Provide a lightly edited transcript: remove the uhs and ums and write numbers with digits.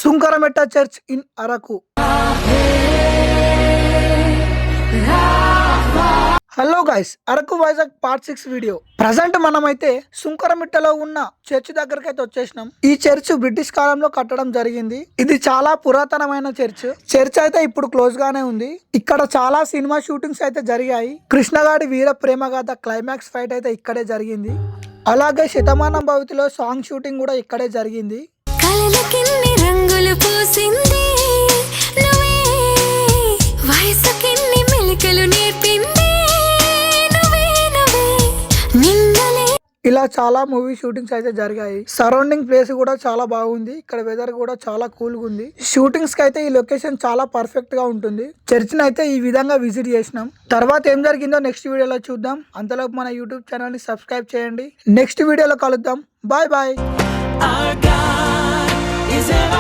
Sunkarametta church in Araku. Hello guys, Araku Vizag part 6 video. Present మనమైతే సుంకరమిట్టలో ఉన్న church దగ్గరకైతే వచ్చేసినాం. ఈ చర్చ్ బ్రిటిష్ కాలంలో కట్టడం జరిగింది. ఇది చాలా పురాతనమైన చర్చ్ అయితే ఇప్పుడు క్లోజ్ గానే ఉంది. ఇక్కడ చాలా సినిమా షూటింగ్స్ అయితే జరిగాయి. కృష్ణగాడి వీర ప్రేమ గాథ క్లైమాక్స్ ఫైట్ అయితే ఇక్కడే జరిగింది. అలాగే శతమానం భవితిలో సాంగ్ షూటింగ్ కూడా ఇక్కడే జరిగింది. కలలకిన్ని రంగులు పూసింది నువ్వే, వయసుకిన్ని మెలికలు నేర్పింది నువ్వే నువ్వే, నిన్నలే. ఇలా చాలా మూవీ షూటింగ్స్ అయితే జరిగాయి. సరౌండింగ్ ప్లేస్ కూడా చాలా బాగుంది. ఇక్కడ వెదర్ కూడా చాలా కూల్ గా ఉంది. షూటింగ్స్ కి అయితే ఈ లొకేషన్ చాలా పర్ఫెక్ట్ గా ఉంటుంది. చర్చ్ ని అయితే ఈ విధంగా విజిట్ చేసినాం. తర్వాత ఏం జరిగిందో నెక్స్ట్ వీడియోలో చూద్దాం. అంతలోపు మన యూట్యూబ్ ఛానల్ ని సబ్స్క్రైబ్ చేయండి. నెక్స్ట్ వీడియోలో కలుద్దాం. Bye bye. Our God is ever